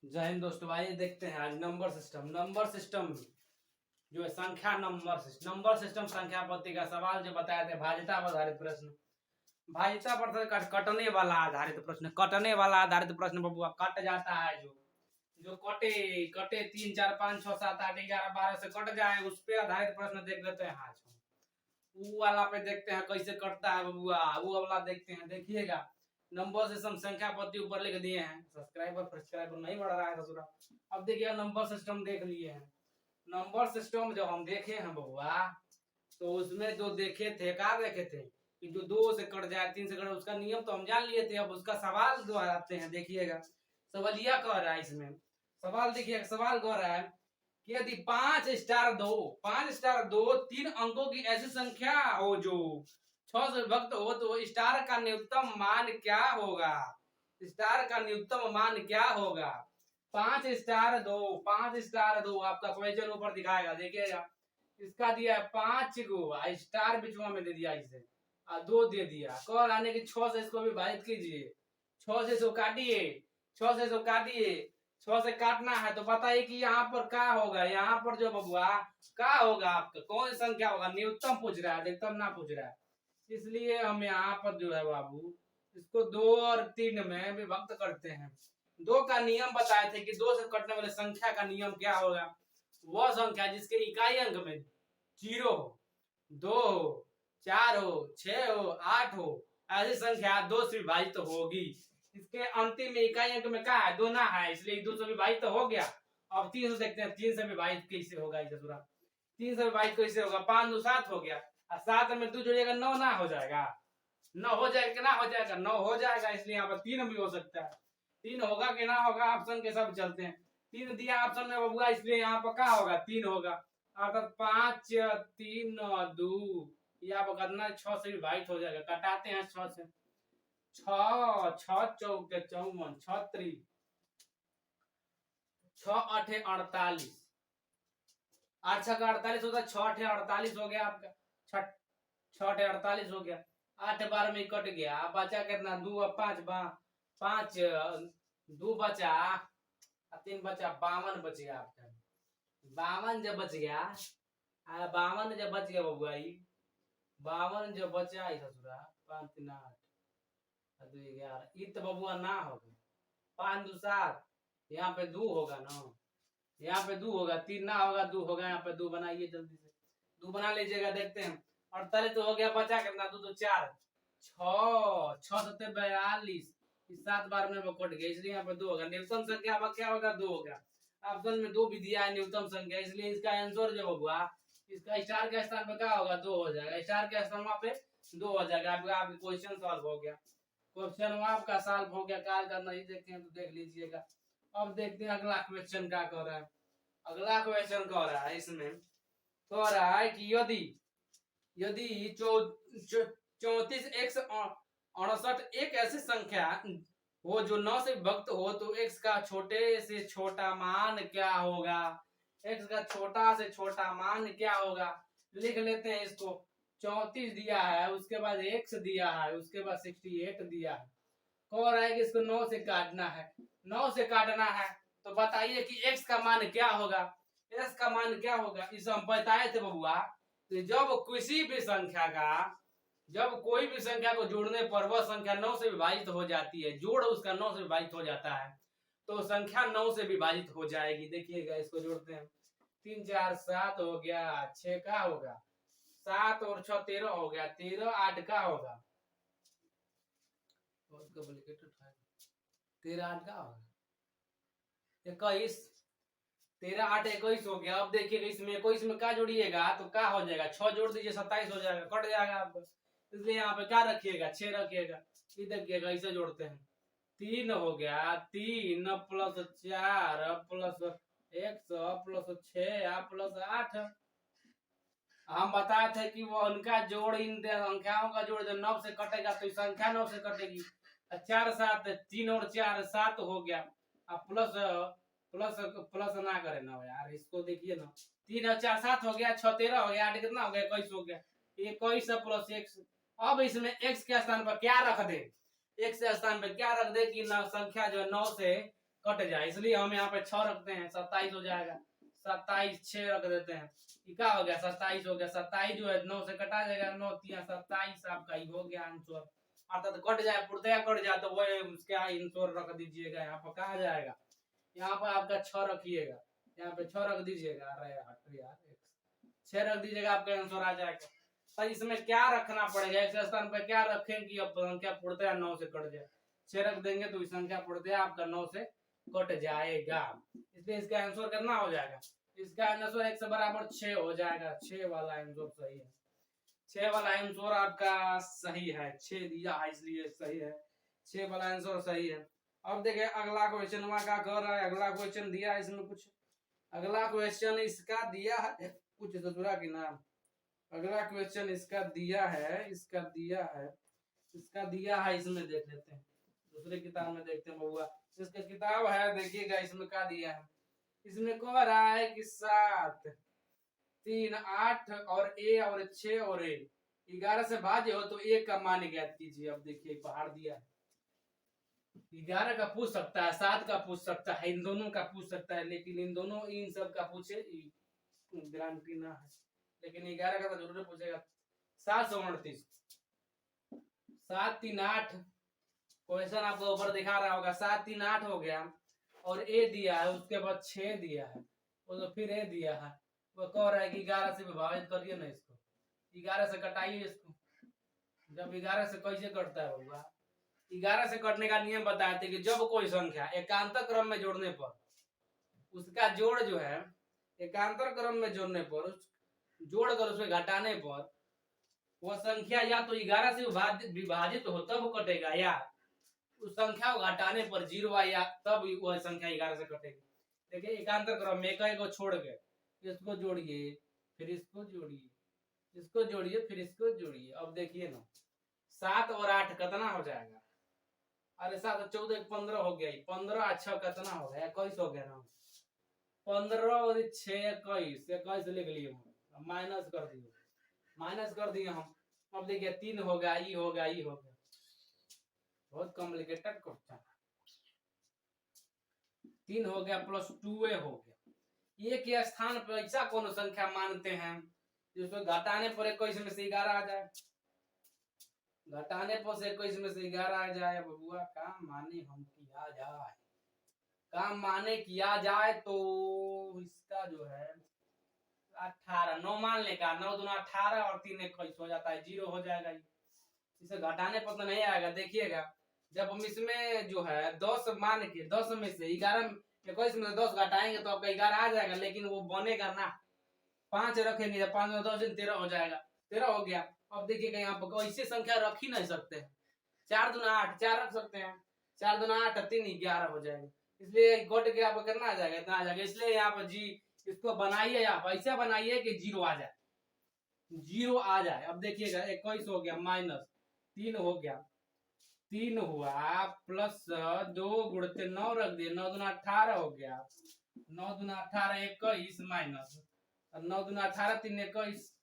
जय हिंद दोस्तों, आइए देखते हैं आज नंबर सिस्टम जो है संख्या नंबर सिस्टम संख्या पद्धति का सवाल जो बताए थे भाज्यता पर आधारित प्रश्न। भाज्यता पर कटने वाला आधारित प्रश्न बबुआ कट जाता है जो जो कटे कटे 3 4 5 6 7 8 11 12 से कट जाए उस पे आधारित प्रश्न देख लेते हैं आज हम। वो वाला पे देखते हैं कैसे कटता है बबुआ, वो वाला देखते हैं। देखिएगा नंबर सिस्टम संख्या पद्धति ऊपर लिख दिए हैं। सब्सक्राइबर नहीं बढ़ रहा है ससुरा। अब देखिए नंबर सिस्टम देख लिए हैं। नंबर सिस्टम जब हम देखे हैं बबुआ तो उसमें जो देखे थे क्या देखे थे कि जो 2 से कट जाए 3 से कट उसका नियम तो हम जान लिए थे। अब उसका सवाल जो आते हैं देखिएगा सवालिया कह रहा है इसमें। सवाल देखिए, सवाल कह रहा है कि यदि 5 स्टार 2 3 अंकों की ऐसी संख्या हो जो 6 से विभक्त हो तो स्टार का न्यूनतम मान क्या होगा। स्टार का न्यूनतम मान क्या होगा। 5 स्टार 2 आपका क्वेश्चन ऊपर दिखाएगा देखिएगा। इसका दिया है 5 को स्टार बिचवा में दे दिया इसे 2 दे दिया। कॉल आने की 6 से इसको विभाजित कीजिए। 6 से इसको काटिए 6 से इसको काटिए 6 से काटना है तो बताइए कि यहाँ पर क्या होगा। यहाँ पर जो बबुआ क्या होगा आपका कौन सी संख्या होगा। न्यूनतम पूछ रहा है, अधिकतम ना पूछ रहा है। इसलिए हम यहाँ पर जो है बाबू इसको 2 और 3 में विभक्त करते हैं। 2 का नियम बताए थे कि 2 से कटने वाले संख्या का नियम क्या होगा। वह संख्या जिसके इकाई अंक में 0 हो, 2 हो, 4 हो, 6 हो, 8 हो, ऐसी संख्या 2 से विभाजित होगी। इसके अंतिम में इकाई अंक में क्या है 2 ना है, इसलिए 2 से विभाजित हो गया। अब 3 से देखते हैं 3 से विभाजित कैसे होगा। 3 से विभाजित कैसे होगा। 5 2 7 हो गया और 7 में 2 जोड़िएगा 9 ना हो जाएगा। 9 हो जाएगा कि ना हो जाएगा, 9 हो जाएगा। इसलिए यहाँ पर 3 भी हो सकता है। 3 होगा कि ना होगा, ऑप्शन के सब चलते हैं। 3 दिया ऑप्शन में बबुआ, इसलिए यहाँ पर क्या होगा 3 होगा। अर्थात 5 3 2 या कितना 6 से विभाजित हो जाएगा। कटाते हैं 6 से 6 6 चौके 54 6 3 6 8 48 8 6 का 48 होता है। 6 8 48 हो गया आपका। 6 8 48 हो गया। 8 12 में कट गया। बचा कितना 2 और 5 5 2 बचा 3 बचा 52 बच गया आपका। 52 जब बच गया 52 जब बच गया बबुआ 52 जब बचा ससुरा 5 3 8 2 11 ये तो बबुआ ना होगा। 5 2 7 यहाँ पे 2 होगा ना, यहाँ पे 2 होगा। 3 ना होगा 2 होगा। यहाँ पे 2 बनाइए जल्दी से 2 बना लीजिएगा। देखते हैं 48 तो हो गया। बचा कितना 2 2 4 6 6 7 42 7 बार में कट गया, इसलिए यहाँ पे 2 होगा। न्यूनतम संख्या क्या होगा 2 होगा। ऑप्शन में 2 भी दिया है न्यूनतम संख्या, इसलिए इसका आंसर जो होगा इसका स्टार के स्थान पे क्या होगा 2 हो जाएगा। स्टार के स्थान पे 2 हो जाएगा। आपका क्वेश्चन सॉल्व हो गया। क्वेश्चन आपका सॉल्व हो गया। काल का नहीं देखे हैं तो देख लीजिएगा। अब देखते हैं अगला क्वेश्चन क्या कह रहा है। अगला क्वेश्चन कह रहा है इसमें कह रहा है कि यदि यदि 34 x 68 एक ऐसी संख्या हो जो 9 से विभक्त हो तो x का छोटे से छोटा मान क्या होगा। x का छोटा से छोटा मान क्या होगा। लिख लेते हैं इसको। 34 दिया है, उसके बाद x दिया है, उसके बाद 68 दिया है। कह रहा है कि इसको 9 से काटना है। 9 से काटना है तो बताइए कि x का मान क्या होगा। x का मान क्या होगा इसे हम बताए थे बबुआ। तो जब किसी भी संख्या का जब कोई भी संख्या को जोड़ने पर वह संख्या 9 से विभाजित हो जाती है, जोड़ उसका 9 से विभाजित हो जाता है तो संख्या 9 से विभाजित हो जाएगी। देखिएगा इसको जोड़ते हैं। 3 4 7 हो गया। 6 का होगा 7 और 6 13 हो गया। 13 8 का होगा 13 8 का होगा 21। 13 8 21 हो गया। अब देखिएगा इसमें 21 में क्या जोड़िएगा तो क्या हो जाएगा 6 जोड़ दीजिए 27 हो जाएगा, कट जाएगा आपको। इसलिए यहाँ पे क्या रखिएगा 6 रखिएगा। ये देखिएगा इसे जोड़ते हैं। 3 हो गया 3 प्लस 4 प्लस 100 प्लस 6 प्लस 8। हम बताए थे कि वो उनका जोड़ इन संख्याओं का जोड़ जब 9 से कटेगा तो संख्या 9 से कटेगी। 4 7 3 और 4 7 हो गया। अब प्लस प्लस प्लस ना करे ना यार, इसको देखिए ना। 3 और 4 7 हो गया। 6 13 हो गया। 8 कितना हो गया 21 हो गया। 21 प्लस x। अब इसमें x के स्थान पर क्या रख दे। x के स्थान पर क्या रख दे कि संख्या जो है 9 से कट जाए, इसलिए हम यहाँ पे 6 रखते हैं, 27 हो जाएगा। 27 6 रख देते हैं, क्या हो गया 27 हो गया। 27 जो है 9 से कटा जाएगा, 9 3 27 आपका ही हो गया आंसर। अर्थात कट जाए पूर्णतया कट जाए तो वही क्या आंसर रख दीजिएगा यहाँ पर, कहा जाएगा यहाँ पर आपका 6 रखिएगा, यहाँ पे 6 रख दीजिएगा। अरे यार 6 रख दीजिएगा, आपका आंसर आ जाएगा। तो इसमें क्या रखना पड़ेगा, एक स्थान पर क्या रखें कि अब संख्या पूर्णतया 9 से कट जाए। 6 रख देंगे तो संख्या पूर्णतया आपका 9 से कट जाएगा, इसलिए इसका आंसर कितना हो जाएगा, इसका आंसर 1 से बराबर 6 हो जाएगा। 6 वाला आंसर सही है, 6 वाला आंसर आपका सही है, 6 दिया है इसलिए सही है, 6 वाला आंसर सही है। अब देखिए अगला क्वेश्चन क्या कर रहा है, अगला क्वेश्चन दिया है इसमें कुछ, अगला क्वेश्चन इसका दिया है कुछ ससुरा की नाम, अगला क्वेश्चन इसका दिया है, इसका दिया है इसमें देख लेते हैं, दूसरे किताब में देखते हैं बउआ, इसका किताब है देखिएगा इसमें क्या दिया है। इसमें कह रहा है कि 7 3 8 और ए और 6 और ए 11 से भाज्य हो तो ए का मान ज्ञात कीजिए। अब देखिए बाहर दिया है, 11 का पूछ सकता है, 7 का पूछ सकता है, इन दोनों का पूछ सकता है, लेकिन इन दोनों इन सब का पूछे गारंटी ना है, लेकिन 11 का तो जरूर पूछेगा। 738 7 3 8 क्वेश्चन आपको ऊपर दिखा रहा होगा, 7 3 8 हो गया और ए दिया है, उसके बाद 6 दिया है, वो तो फिर ए दिया है, वो कह रहा है कि 11 से विभाजित करिए ना इसको, 11 से कटाइए इसको। जब 11 से कैसे कटता है होगा, 11 से कटने का नियम बताए थे कि जब कोई संख्या एकांतर क्रम में जोड़ने पर उसका जोड़ जो है एकांतर क्रम में जोड़ने पर जोड़कर उसमें घटाने पर वह संख्या या तो 11 से विभाजित हो तब कटेगा, या उस संख्या को घटाने पर 0 आया तब वह संख्या 11 से कटेगी। देखिए एकांतर क्रम में एक को छोड़ के इसको जोड़िए, फिर इसको जोड़िए, इसको जोड़िए, फिर इसको जोड़िए। अब देखिए ना 7 और 8 कितना हो जाएगा, अरे 7 14 15 हो गया, 15 अच्छा कितना हो गया 21 हो गया ना, 15 और 6 21 लिख लिए, माइनस कर दिए हम। अब देखिए 3 हो गया, ई हो गया, ई हो गया, बहुत कॉम्प्लिकेटेड क्वेश्चन। 3 हो गया प्लस 2 हो गया, एक के स्थान पर ऐसा कौन संख्या मानते हैं जिसको घटाने पर 21 में से 11 आ जाए, घटाने पर से 21 में से 11 आ जाए। बबुआ काम माने हम किया जाए, काम माने किया जाए तो इसका जो है 18 9 मान ले का, 9 दूना 18 और 3 21 हो जाता है, 0 हो जाएगा। इसे घटाने पर तो नहीं आएगा, देखिएगा जब हम इसमें जो है 10 मान के 10 में से 11 21 में से 10 घटाएंगे तो आपका 11 आ जाएगा, लेकिन वो बनेगा ना, 5 रखेंगे जब 5 में 10 दिन 13 हो जाएगा, 13 हो गया। अब देखिएगा यहाँ पर ऐसी संख्या रख ही नहीं सकते, 4 दूना 8 4 रख सकते हैं, 4 दूना 8 3 11 हो जाएगा, इसलिए घट के आपको कितना आ जाएगा, इतना आ जाएगा। इसलिए यहाँ पर जी इसको बनाइए, आप ऐसा बनाइए कि 0 आ जाए, 0 आ जाए। अब देखिएगा 21 हो गया माइनस 3 हो गया, 3 हुआ प्लस 2 गुणते 9 रख दिए, 9 दूना 18 हो गया, 9 दूना 18 21 माइनस 9 दूना 18 3 21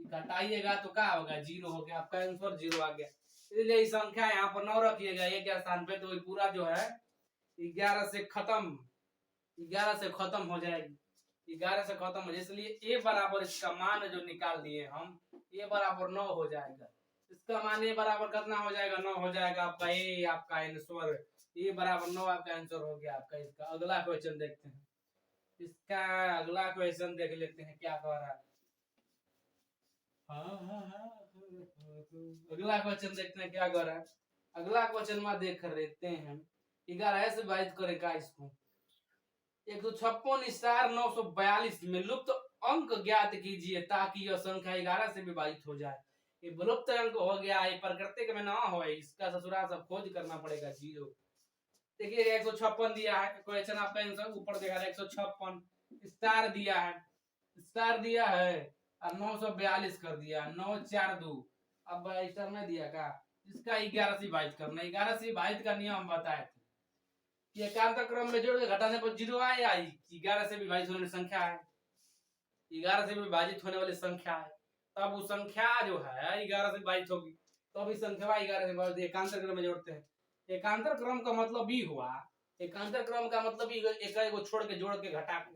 घटाइएगा तो क्या होगा 0 हो गया, आपका आंसर 0 आ गया। इसलिए इस संख्या यहाँ पर 9 रखिएगा एक के स्थान पे, तो पूरा जो है 11 से खत्म हो जाएगी, 11 से खत्म हो जाए, इसलिए ए बराबर इसका मान जो निकाल दिए हम, ए बराबर 9 हो जाएगा, इसका मान ए बराबर कितना हो जाएगा 9 हो जाएगा, आपका ए आपका आंसर ए बराबर 9 आपका आंसर हो गया आपका। इसका अगला क्वेश्चन देखते हैं, इसका अगला क्वेश्चन देख लेते हैं क्या कह रहा है। अगला क्वेश्चन देखते हैं क्या कह रहा है, अगला क्वेश्चन में देख लेते हैं। 11 से विभाजित करेगा इसको, 156,942 में लुप्त अंक ज्ञात कीजिए ताकि यह संख्या 11 से विभाजित हो जाए। ये विलुप्त अंक हो गया, ये प्राकृतिक में ना हो, इसका ससुराल सब खोज करना पड़ेगा 0। देखिए 156 दिया है, क्वेश्चन आपका आंसर ऊपर देखा 156 स्टार दिया है और 942 कर दिया, 9 4 2, अब स्टार में दिया का, इसका 11 से विभाजित करना, 11 से विभाजित का नियम हम बताए थे कि एकांतर क्रम में जोड़ के घटाने पर 0 आए, या 11 से विभाजित होने वाली संख्या है, 11 से विभाजित होने वाली संख्या है, तब वो संख्या जो है 11 से विभाजित होगी, तो अभी संख्या 11 से विभाजित एकांतर क्रम में जोड़ते हैं। एकांतर क्रम का मतलब भी हुआ एकांतर क्रम का मतलब एक को छोड़ के जोड़ के घटा के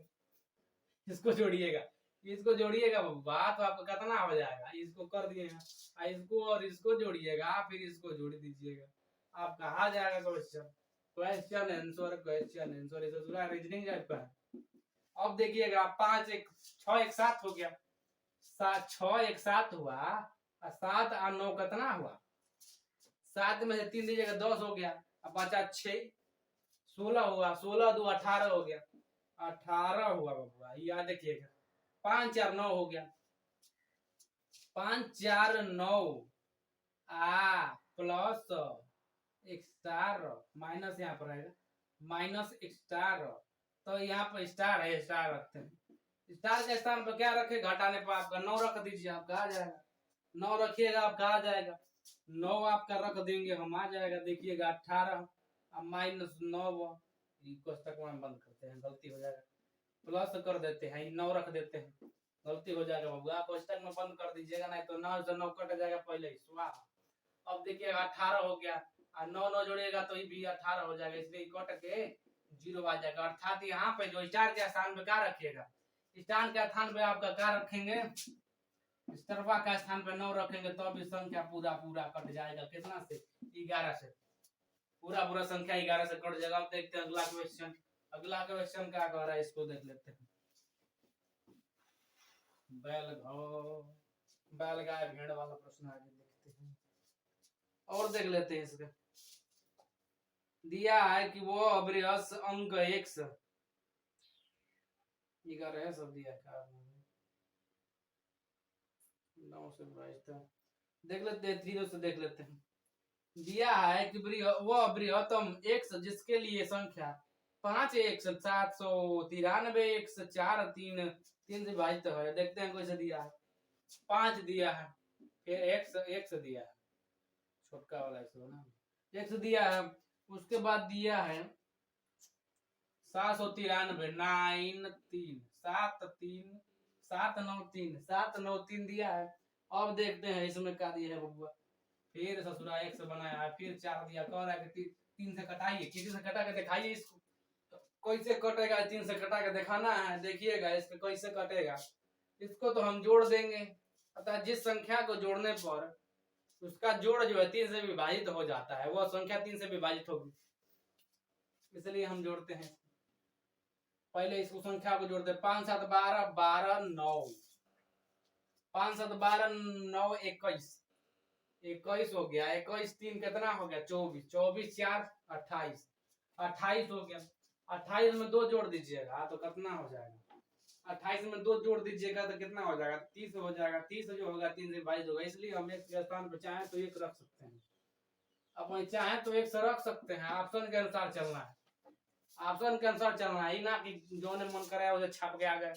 इसको जोड़िएगा, इसको जोड़िएगा बात तो आपका कितना हो जाएगा। इसको कर दिए हैं, इसको और इसको जोड़िएगा, फिर इसको जोड़ दीजिएगा, आप कहा जाएगा question. Question answer, question answer, इसे पूरा रीजनिंग टाइप का है। अब देखिएगा 5 1 6 1 7 हो गया, 6 1 7 हुआ, और 7 और 9 कितना हुआ, 7 में से 3 दीजिएगा 10 हो गया, अब बचा 6 16 हुआ, 16 2 18 हो गया, 18 हुआ बाबा। याद देखिएगा 5 4 9 हो गया, 5 4 9 आ प्लस स्टार माइनस यहाँ पर रहेगा, माइनस स्टार, तो यहाँ पर स्टार है, स्टार रखते हैं। स्टार के स्थान पर क्या रखे, घटाने पर आपका 9 रख दीजिए, आपका आ जाएगा। 9 रखिएगा आपका आ जाएगा, 9 आपका रख देंगे हम, आ जाएगा। देखिएगा 18 माइनस 9 कोष्टक में बंद करते हैं, गलती हो जाएगा, प्लस कर देते हैं, 9 रख देते हैं, गलती हो जाएगा बाबू, आप कोष्टक में बंद कर दीजिएगा, नहीं तो 9 से 9 कट जाएगा पहले ही, स्वाहा। अब देखिएगा 18 हो गया, और 9 9 जोड़िएगा तो ये भी 18 हो जाएगा, इसलिए कट के 0 आ जाएगा। अर्थात यहाँ पे जो स्टार के स्थान पे क्या रखिएगा, स्टार के स्थान पे आपका क्या रखेंगे, स्टरवा का स्थान पे 9 रखेंगे, तो भी संख्या पूरा पूरा कट जाएगा, कितना से, 11 से, पूरा पूरा संख्या 11 से कट जाएगा। अब देखते हैं अगला क्वेश्चन, अगला क्वेश्चन क्या कह रहा है, इसको देख लेते हैं। बैल गाय भेड़ वाला प्रश्न आगे देखते हैं, और देख लेते हैं। इसका दिया है कि वो अबृहस अंक x 11 सब दिया है, 9 से 22 तक देख लेते हैं, 3 से देख लेते हैं। दिया है कि वो बृहत्तम x जिसके लिए संख्या 5 x 793 x 4 3 3 से विभाजित है। देखते हैं कैसे दिया है, 5 दिया है, फिर x दिया है, छोटका वाला x दिया है, उसके बाद दिया है 793 9 3 7 3 7 9 3 7 9 3 दिया है। अब देखते हैं इसमें क्या दिया है बबुआ, फिर ससुरा x बनाया है, फिर 4 दिया, कह रहा है कि 3 से कटाइए, किसी से कटा के दिखाइए इसको, कैसे कटेगा, 3 से कटा के दिखाना है। देखिएगा इसको कैसे कटेगा, इसको तो हम जोड़ देंगे, अतः जिस संख्या को जोड़ने पर उसका जोड़ जो है 3 से विभाजित हो जाता है, वह संख्या 3 से विभाजित होगी, इसलिए हम जोड़ते हैं। पहले इसको संख्या को जोड़ते हैं, 5 7 12 12 9, 5 7 12 9 21 21 हो गया, 21 3 कितना हो गया, 24 24 4 28 28 हो गया। 28 में 2 जोड़ दीजिएगा तो कितना हो जाएगा, 28 में 2 जोड़ दीजिएगा तो कितना हो जाएगा, 30 हो जाएगा। 30 जो होगा 3 से 22 होगा, इसलिए हम एक के स्थान पर चाहे तो 1 रख सकते हैं, अपन चाहे तो 1 से रख सकते हैं। ऑप्शन के अनुसार चलना है, ऑप्शन के अनुसार चलना है, ना कि जो ने मन कराया उसे छाप के आ गए,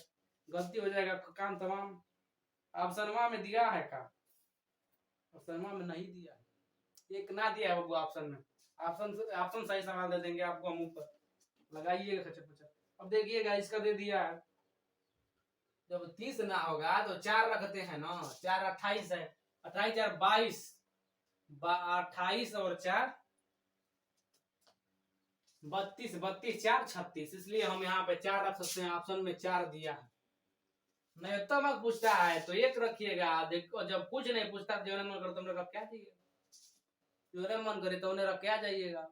गलती हो जाएगा काम तमाम। ऑप्शन में दिया है का, ऑप्शन में नहीं दिया है, एक ना दिया है वो ऑप्शन में, ऑप्शन सही सवाल दे देंगे आपको हम ऊपर, लगाइएगा खचर पचर। अब देखिएगा इसका दे दिया है, जब 30 ना होगा तो 4 रखते हैं ना, 4 28 है, 28 4 22, 28 और 4 32, 32 4 36, इसलिए हम यहाँ पे 4 रख सकते हैं, ऑप्शन में 4 दिया है। नहीं तो मत पूछता है तो 1 रखिएगा, देखो जब कुछ नहीं पूछता जो मन करे तुमने रख क्या चाहिए, जो मन करे तो उन्हें रख क्या जाइएगा।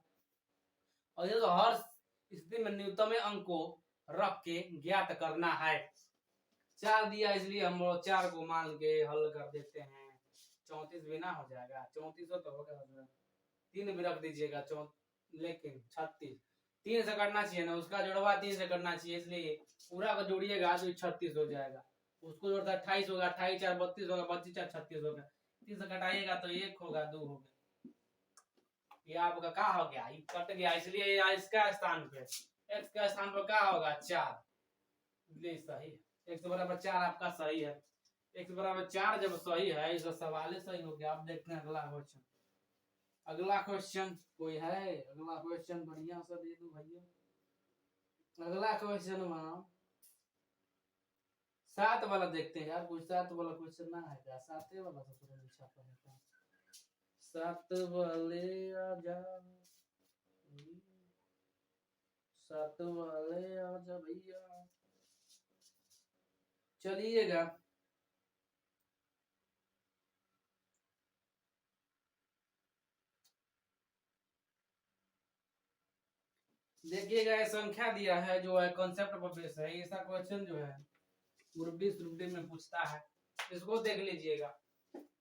और ये तो हर स्थिति में न्यूनतम अंक को रख के ज्ञात करना है। 4 दिया इसलिए हम 4 को मान के हल कर देते हैं, 34 भी ना हो जाएगा, 34 तो होगा, 3 भी रख दीजिएगा, लेकिन 36 3 से करना चाहिए ना, उसका जोड़वा 3 से करना चाहिए, इसलिए पूरा का जोड़िएगा तो 36 हो जाएगा, उसको जोड़ता 28 होगा, 28 4 32 होगा, 32 4 36 होगा, 3 से कटाइएगा तो 1 होगा 2 होगा, ये आपका क्या हो गया, ये कट गया, इसलिए इसका स्थान पे x का स्थान पर क्या होगा 4, इसलिए सही है, x बराबर 4 आपका सही है। x बराबर 4 जब सही है, इसका सवाल सही हो गया। आप देखते हैं अगला क्वेश्चन, अगला क्वेश्चन कोई है, अगला क्वेश्चन बढ़िया सा दे दो भैया। अगला क्वेश्चन में 7 वाला देखते हैं यार, कुछ 7 वाला क्वेश्चन ना है क्या, 7 वाला तो पूरा छापा है, 7 वाले आ जा, सात वाले आजा भैया, चलिएगा। देखिएगा ये संख्या दिया है जो है कॉन्सेप्ट पर बेस है, ऐसा क्वेश्चन जो है ग्रुप डी में पूछता है, इसको देख लीजिएगा।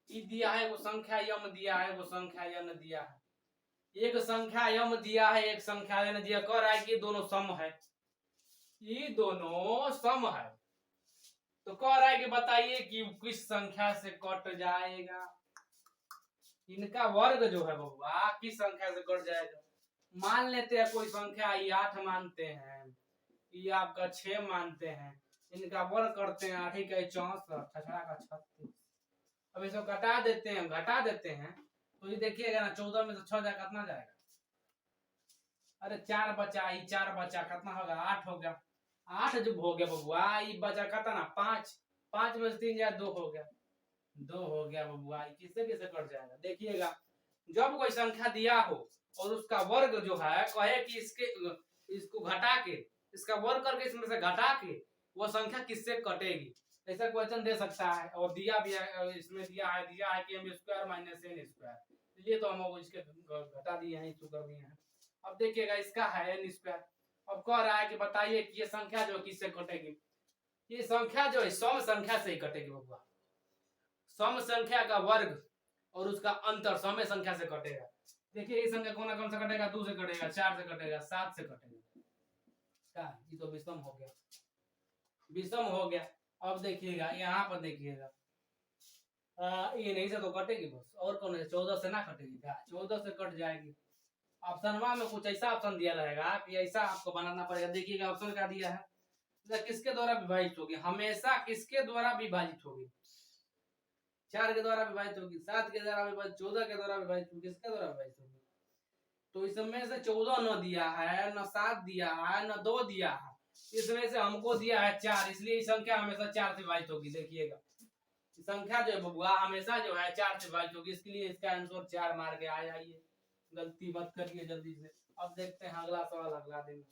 ई दिया है वो संख्या यम दिया है, वो संख्या यन दिया है, एक संख्या यम दिया है, एक संख्या यन दिया, कह रहा है कि दोनों सम है, ये दोनों सम है, तो कह रहा है कि बताइए कि किस संख्या से कट जाएगा, इनका वर्ग जो है बबुआ किस संख्या से कट जाएगा। मान लेते हैं कोई संख्या ये 8 मानते हैं, ये आपका 6 मानते हैं, इनका वर्ग करते हैं, 8 का 64, छछड़ा का 36। अब इसको घटा देते हैं, तो ये देखिएगा ना 14 में से 6 जाएगा, कितना जाएगा, अरे 4 बचा, ये 4 बचा, कितना होगा 8 हो गया, 8 जब हो गया बबुआ, ये बचा कितना ना 5, 5 में से 3 जाए 2 हो गया, 2 हो गया बबुआ, किससे किससे कट जाएगा। देखिएगा जब कोई संख्या दिया हो और उसका वर्ग जो है कहे कि इसको घटा के, इसका वर्ग करके इसमें से घटा के वो संख्या किससे कटेगी, ऐसा क्वेश्चन दे सकता है। और दिया भी है, इसमें दिया है कि m square minus n square, ये तो हम इसके घटा दिए हैं, इसको कर दिए हैं। अब देखिएगा इसका है n स्क्वायर, अब कह रहा है कि बताइए कि ये संख्या जो किससे कटेगी, ये संख्या जो है सम संख्या से ही कटेगी बबुआ, सम संख्या का वर्ग और उसका अंतर सम संख्या से कटेगा। देखिए ये संख्या कौन से कटेगा, 2 से कटेगा, 4 से कटेगा, 7 से कटेगा, क्या ये तो विषम हो गया, विषम हो गया। अब देखिएगा यहाँ पर देखिएगा ये नहीं से तो कटेगी बस, और कौन है 14 से ना कटेगी क्या, 14 से कट जाएगी। ऑप्शन में कुछ ऐसा ऑप्शन दिया रहेगा कि ऐसा आपको बनाना पड़ेगा। देखिएगा ऑप्शन क्या दिया है, किसके द्वारा विभाजित होगी, हमेशा किसके द्वारा विभाजित होगी, 4 के द्वारा विभाजित होगी, 7 के द्वारा विभाजित, 14 के द्वारा विभाजित होगी, किसके द्वारा विभाजित होगी। तो इसमें से 14 न दिया है, न 7 दिया है, न 2 दिया है, इसमें से हमको दिया है 4, इसलिए ये संख्या हमेशा 4 से विभाजित होगी। देखिएगा संख्या जो है बबुआ हमेशा जो है 4 से विभाजित होगी, इसके लिए इसका आंसर 4 मार के आ जाइए, गलती मत करिए जल्दी से। अब देखते हैं अगला सवाल, अगला दिन